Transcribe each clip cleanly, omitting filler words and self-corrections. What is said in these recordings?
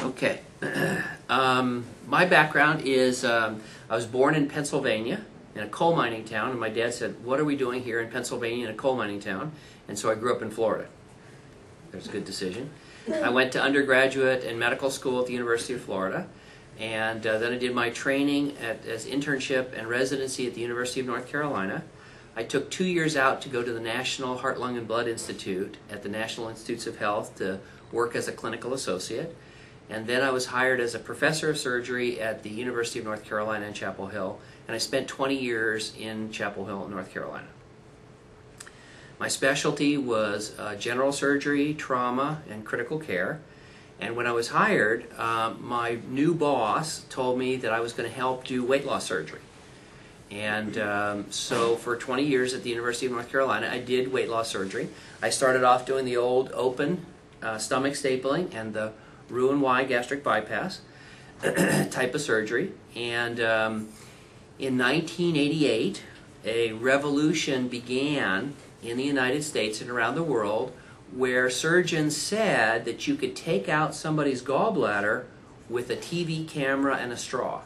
Okay. My background is I was born in Pennsylvania in a coal mining town, and my dad said, "What are we doing here in Pennsylvania in a coal mining town?" And so I grew up in Florida. There's a good decision. I went to undergraduate and medical school at the University of Florida, and then I did my training as internship and residency at the University of North Carolina. I took 2 years out to go to the National Heart, Lung, and Blood Institute at the National Institutes of Health to work as a clinical associate. And then I was hired as a professor of surgery at the University of North Carolina in Chapel Hill, and I spent 20 years in Chapel Hill, North Carolina. My specialty was general surgery, trauma, and critical care. And when I was hired, my new boss told me that I was going to help do weight loss surgery. And so for 20 years at the University of North Carolina, I did weight loss surgery. I started off doing the old open stomach stapling and the Roux-en-Y gastric bypass type of surgery. And in 1988, a revolution began in the United States and around the world where surgeons said that you could take out somebody's gallbladder with a TV camera and a straw.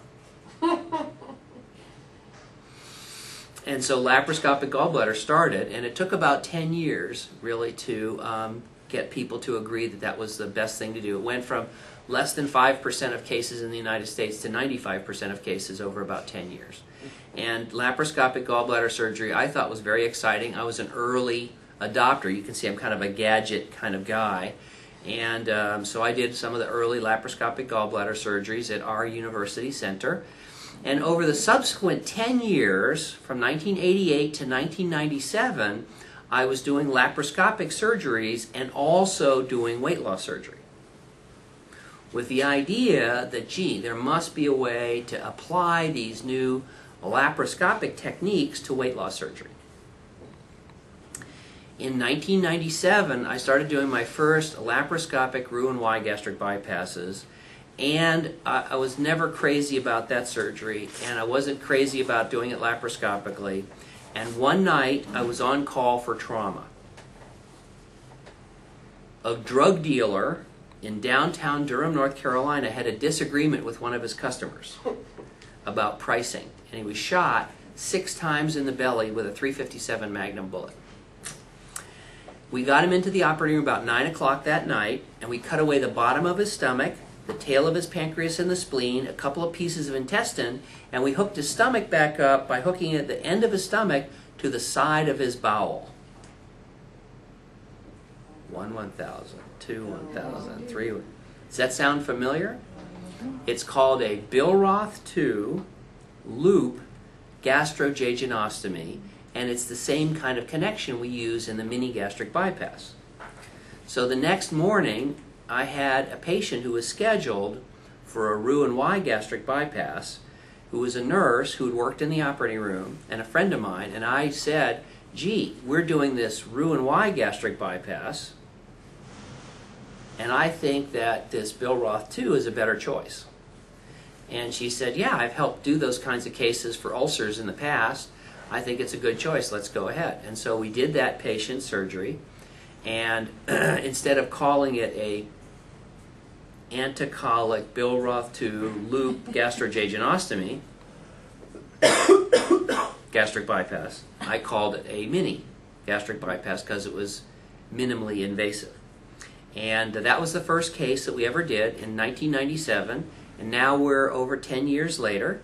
And so laparoscopic gallbladder started, and it took about 10 years really to get people to agree that that was the best thing to do. It went from less than 5% of cases in the United States to 95% of cases over about 10 years. And laparoscopic gallbladder surgery I thought was very exciting. I was an early adopter. You can see I'm kind of a gadget kind of guy. And so I did some of the early laparoscopic gallbladder surgeries at our university center. And over the subsequent 10 years, from 1988 to 1997, I was doing laparoscopic surgeries and also doing weight loss surgery, with the idea that, gee, there must be a way to apply these new laparoscopic techniques to weight loss surgery. In 1997, I started doing my first laparoscopic Roux-en-Y gastric bypasses, and I was never crazy about that surgery, and I wasn't crazy about doing it laparoscopically. And one night, I was on call for trauma. A drug dealer in downtown Durham, North Carolina, had a disagreement with one of his customers about pricing, and he was shot 6 times in the belly with a .357 Magnum bullet. We got him into the operating room about 9 o'clock that night, and we cut away the bottom of his stomach, the tail of his pancreas and the spleen, a couple of pieces of intestine, and we hooked his stomach back up by hooking at the end of his stomach to the side of his bowel. 1 1,000, 2 1,000, 3. Does that sound familiar? It's called a Billroth 2 loop gastrojejunostomy, and it's the same kind of connection we use in the mini-gastric bypass. So the next morning, I had a patient who was scheduled for a Roux-en-Y gastric bypass, who was a nurse who had worked in the operating room, and a friend of mine, and I said, gee, we're doing this Roux-en-Y gastric bypass, and I think that this Billroth 2 is a better choice. And she said, yeah, I've helped do those kinds of cases for ulcers in the past. I think it's a good choice. Let's go ahead. And so we did that patient surgery, and instead of calling it a anticolic Billroth 2 loop gastrojejunostomy, gastric bypass, I called it a mini gastric bypass because it was minimally invasive. And that was the first case that we ever did in 1997, and now we're over 10 years later,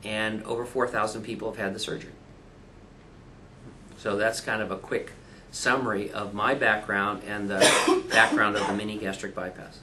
and over 4,000 people have had the surgery. So that's kind of a quick summary of my background and the background of the mini gastric bypass.